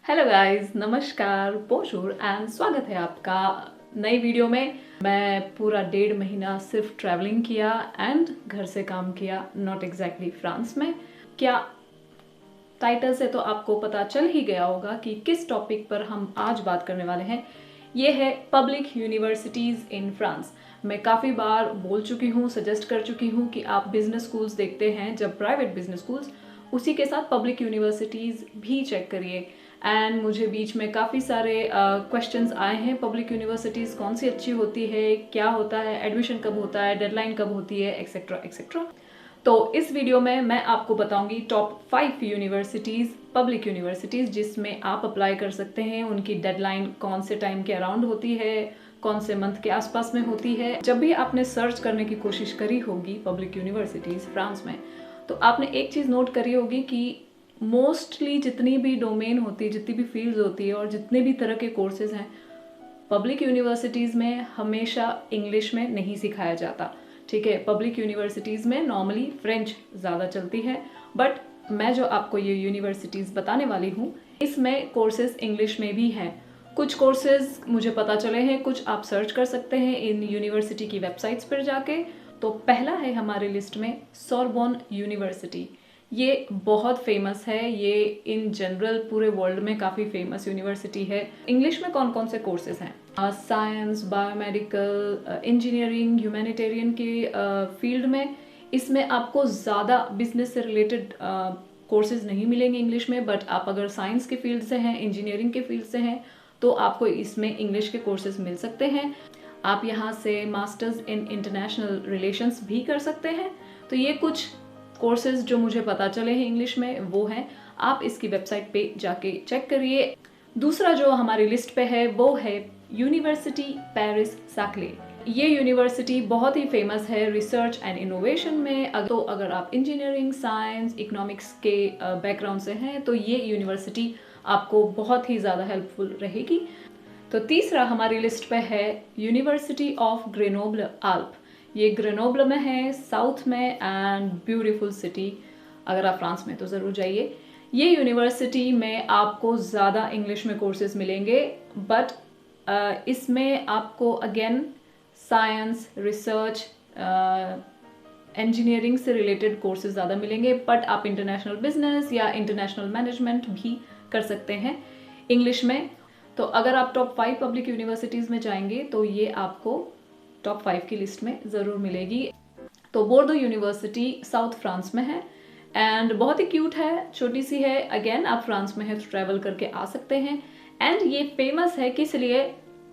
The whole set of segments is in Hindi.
हेलो गाइस, नमस्कार, बोंजूर एंड स्वागत है आपका नई वीडियो में। मैं पूरा 1.5 महीना सिर्फ ट्रैवलिंग किया एंड घर से काम किया, नॉट एग्जैक्टली फ्रांस में। क्या टाइटल से तो आपको पता चल ही गया होगा कि किस टॉपिक पर हम आज बात करने वाले हैं। ये है पब्लिक यूनिवर्सिटीज़ इन फ्रांस। मैं काफ़ी बार बोल चुकी हूँ, सजेस्ट कर चुकी हूँ कि आप बिजनेस स्कूल्स देखते हैं जब प्राइवेट बिजनेस स्कूल्स, उसी के साथ पब्लिक यूनिवर्सिटीज़ भी चेक करिए। एंड मुझे बीच में काफ़ी सारे क्वेश्चंस आए हैं, पब्लिक यूनिवर्सिटीज़ कौन सी अच्छी होती है, क्या होता है, एडमिशन कब होता है, डेडलाइन कब होती है, एक्सेट्रा एक्सेट्रा। तो इस वीडियो में मैं आपको बताऊंगी टॉप 5 यूनिवर्सिटीज़, पब्लिक यूनिवर्सिटीज़ जिसमें आप अप्लाई कर सकते हैं। उनकी डेडलाइन कौन से टाइम के अराउंड होती है, कौन से मंथ के आसपास में होती है। जब भी आपने सर्च करने की कोशिश करी होगी पब्लिक यूनिवर्सिटीज़ फ्रांस में, तो आपने एक चीज़ नोट करी होगी कि मोस्टली जितनी भी डोमेन होती है, जितनी भी फील्ड्स होती है और जितने भी तरह के कोर्सेज हैं, पब्लिक यूनिवर्सिटीज़ में हमेशा इंग्लिश में नहीं सिखाया जाता। ठीक है, पब्लिक यूनिवर्सिटीज़ में नॉर्मली फ्रेंच ज़्यादा चलती है, बट मैं जो आपको ये यूनिवर्सिटीज़ बताने वाली हूँ, इसमें कोर्सेज इंग्लिश में भी हैं। कुछ कोर्सेज मुझे पता चले हैं, कुछ आप सर्च कर सकते हैं इन यूनिवर्सिटी की वेबसाइट्स पर जाके। तो पहला है हमारी लिस्ट में सोरबोन यूनिवर्सिटी। ये बहुत फेमस है, ये इन जनरल पूरे वर्ल्ड में काफ़ी फेमस यूनिवर्सिटी है। इंग्लिश में कौन कौन से कोर्सेज हैं? साइंस, बायोमेडिकल, इंजीनियरिंग, ह्यूमैनिटेरियन के फील्ड में इसमें आपको ज़्यादा बिजनेस से रिलेटेड कोर्सेज नहीं मिलेंगे इंग्लिश में, बट आप अगर साइंस के फील्ड से हैं, इंजीनियरिंग के फील्ड से हैं, तो आपको इसमें इंग्लिश के कोर्सेज मिल सकते हैं। आप यहाँ से मास्टर्स इन इंटरनेशनल रिलेशंस भी कर सकते हैं। तो ये कुछ कोर्सेज जो मुझे पता चले हैं इंग्लिश में वो हैं, आप इसकी वेबसाइट पे जाके चेक करिए। दूसरा जो हमारी लिस्ट पे है वो है यूनिवर्सिटी पेरिस सैक्ले। ये यूनिवर्सिटी बहुत ही फेमस है रिसर्च एंड इनोवेशन में। तो अगर आप इंजीनियरिंग, साइंस, इकोनॉमिक्स के बैकग्राउंड से हैं तो ये यूनिवर्सिटी आपको बहुत ही ज़्यादा हेल्पफुल रहेगी। तो तीसरा हमारी लिस्ट पे है यूनिवर्सिटी ऑफ ग्रेनोबल आल्प। ये ग्रेनोबल में है, साउथ में, एंड ब्यूटीफुल सिटी। अगर आप फ्रांस में तो ज़रूर जाइए। ये यूनिवर्सिटी में आपको ज़्यादा इंग्लिश में कोर्सेज मिलेंगे, बट इसमें आपको अगेन साइंस, रिसर्च, इंजीनियरिंग से रिलेटेड कोर्सेज ज़्यादा मिलेंगे, बट आप इंटरनेशनल बिजनेस या इंटरनेशनल मैनेजमेंट भी कर सकते हैं इंग्लिश में। तो अगर आप टॉप 5 पब्लिक यूनिवर्सिटीज़ में जाएंगे तो ये आपको टॉप 5 की लिस्ट में ज़रूर मिलेगी। तो बोर्डो यूनिवर्सिटी साउथ फ्रांस में है एंड बहुत ही क्यूट है, छोटी सी है। अगेन आप फ्रांस में है तो ट्रैवल करके आ सकते हैं। एंड ये फेमस है किस लिए?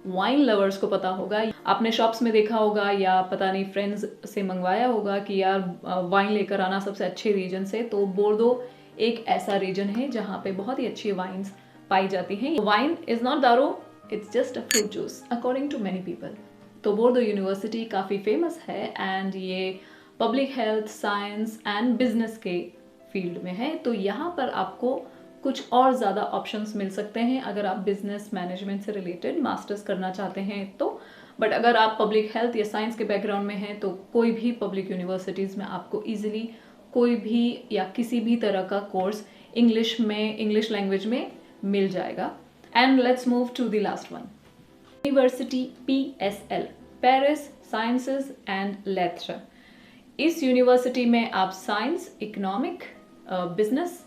वाइन लवर्स को पता होगा, आपने शॉप्स में देखा होगा या पता नहीं फ्रेंड्स से मंगवाया होगा कि यार वाइन लेकर आना सबसे अच्छे रीजन से। तो बोर्डो एक ऐसा रीजन है जहाँ पे बहुत ही अच्छी वाइन्स पाई जाती हैं। वाइन इज नॉट दारू, it's just a fruit juice according to many people. तो बोर्डो यूनिवर्सिटी काफ़ी फेमस है एंड ये public health, science and business के फील्ड में है। तो यहाँ पर आपको कुछ और ज़्यादा ऑप्शंस मिल सकते हैं अगर आप बिजनेस मैनेजमेंट से रिलेटेड मास्टर्स करना चाहते हैं तो। बट अगर आप पब्लिक हेल्थ या साइंस के बैकग्राउंड में हैं तो कोई भी पब्लिक यूनिवर्सिटीज़ में आपको ईजिली कोई भी या किसी भी तरह का कोर्स इंग्लिश में, इंग्लिश लैंग्वेज में मिल जाएगा। And let's move to the last one, university PSL, Paris sciences and let's. इस यूनिवर्सिटी में आप साइंस, इकोनॉमिक, बिजनेस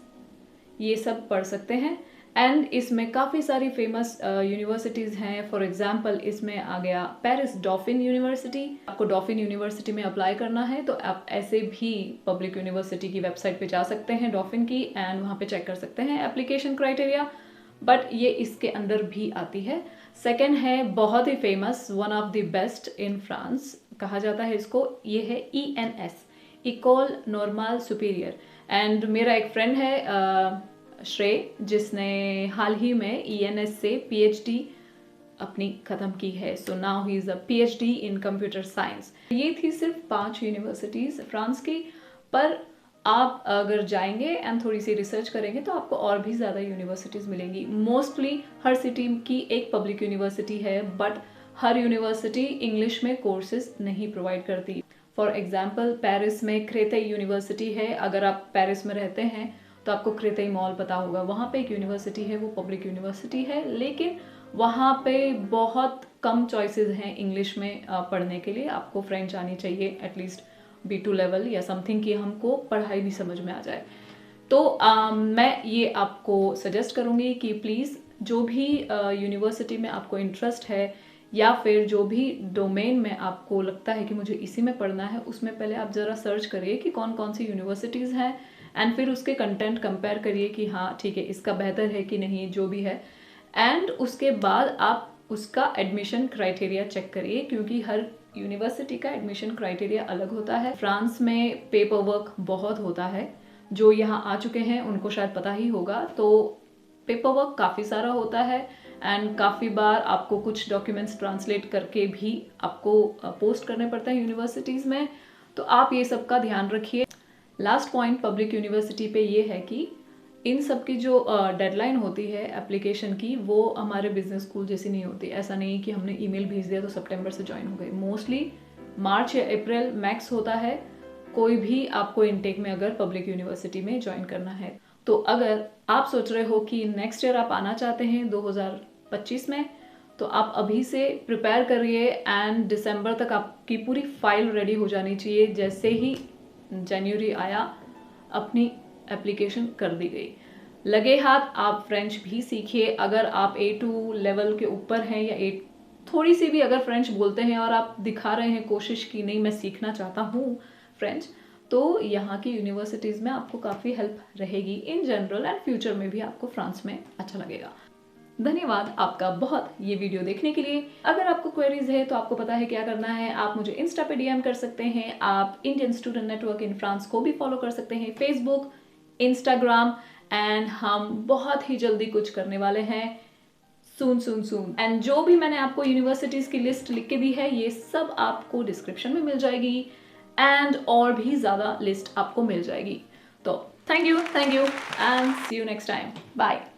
ये सब पढ़ सकते हैं। एंड इसमें काफ़ी सारी फेमस यूनिवर्सिटीज़ हैं। फॉर एग्जांपल इसमें आ गया पेरिस डॉफिन यूनिवर्सिटी। आपको डॉफिन यूनिवर्सिटी में अप्लाई करना है तो आप ऐसे भी पब्लिक यूनिवर्सिटी की वेबसाइट पे जा सकते हैं डॉफिन की, एंड वहाँ पे चेक कर सकते हैं एप्लीकेशन क्राइटेरिया, बट ये इसके अंदर भी आती है। सेकेंड है बहुत ही famous, one of the best in France कहा जाता है इसको, ये है ENS, Ecole Normale Superieure. And मेरा एक फ्रेंड है श्रेय, जिसने हाल ही में ENS से PhD अपनी ख़त्म की है। So now he is a PhD in computer science. ये थी सिर्फ 5 यूनिवर्सिटीज़ फ्रांस की, पर आप अगर जाएंगे एंड थोड़ी सी रिसर्च करेंगे तो आपको और भी ज़्यादा यूनिवर्सिटीज़ मिलेंगी। मोस्टली हर सिटी की एक पब्लिक यूनिवर्सिटी है, बट हर यूनिवर्सिटी इंग्लिश में कोर्सेज नहीं प्रोवाइड करती। फॉर एग्जाम्पल पेरिस में क्रेते यूनिवर्सिटी है। अगर आप पेरिस में रहते हैं तो आपको क्रेतेई मॉल पता होगा, वहाँ पे एक यूनिवर्सिटी है, वो पब्लिक यूनिवर्सिटी है, लेकिन वहाँ पे बहुत कम चॉइसेस हैं इंग्लिश में पढ़ने के लिए। आपको फ्रेंच आनी चाहिए एटलीस्ट B2 लेवल या समथिंग कि हमको पढ़ाई भी समझ में आ जाए। तो मैं ये आपको सजेस्ट करूँगी कि प्लीज़ जो भी यूनिवर्सिटी में आपको इंटरेस्ट है या फिर जो भी डोमेन में आपको लगता है कि मुझे इसी में पढ़ना है, उसमें पहले आप ज़रा सर्च करिए कि कौन कौन सी यूनिवर्सिटीज़ हैं एंड फिर उसके कंटेंट कंपेयर करिए कि हाँ ठीक है इसका बेहतर है कि नहीं, जो भी है। एंड उसके बाद आप उसका एडमिशन क्राइटेरिया चेक करिए, क्योंकि हर यूनिवर्सिटी का एडमिशन क्राइटेरिया अलग होता है। फ्रांस में पेपर वर्क बहुत होता है, जो यहाँ आ चुके हैं उनको शायद पता ही होगा। तो पेपर वर्क काफ़ी सारा होता है एंड काफ़ी बार आपको कुछ डॉक्यूमेंट्स ट्रांसलेट करके भी आपको पोस्ट करने पड़ते हैं यूनिवर्सिटीज़ में, तो आप ये सब का ध्यान रखिए। लास्ट पॉइंट पब्लिक यूनिवर्सिटी पे ये है कि इन सब की जो डेडलाइन होती है एप्लीकेशन की, वो हमारे बिजनेस स्कूल जैसी नहीं होती। ऐसा नहीं कि हमने ईमेल भेज दिया तो सितंबर से ज्वाइन हो गए। मोस्टली मार्च या अप्रैल मैक्स होता है कोई भी आपको इनटेक में अगर पब्लिक यूनिवर्सिटी में ज्वाइन करना है। तो अगर आप सोच रहे हो कि नेक्स्ट ईयर आप आना चाहते हैं 2025 में, तो आप अभी से प्रिपेयर करिए एंड दिसंबर तक आपकी पूरी फाइल रेडी हो जानी चाहिए। जैसे ही जनवरी आया अपनी एप्लीकेशन कर दी गई। लगे हाथ आप फ्रेंच भी सीखिए। अगर आप A2 लेवल के ऊपर हैं या थोड़ी सी भी अगर फ्रेंच बोलते हैं और आप दिखा रहे हैं कोशिश की नहीं मैं सीखना चाहता हूँ फ्रेंच, तो यहाँ की यूनिवर्सिटीज़ में आपको काफ़ी हेल्प रहेगी इन जनरल एंड फ्यूचर में भी आपको फ्रांस में अच्छा लगेगा। धन्यवाद आपका बहुत ये वीडियो देखने के लिए। अगर आपको क्वेरीज है तो आपको पता है क्या करना है, आप मुझे इंस्टा पे DM कर सकते हैं। आप Indian student network in France को भी फॉलो कर सकते हैं, फेसबुक, इंस्टाग्राम, एंड हम बहुत ही जल्दी कुछ करने वाले हैं, सून। एंड जो भी मैंने आपको यूनिवर्सिटीज़ की लिस्ट लिख के दी है ये सब आपको डिस्क्रिप्शन में मिल जाएगी एंड और भी ज़्यादा लिस्ट आपको मिल जाएगी। तो thank you and see you next time. Bye.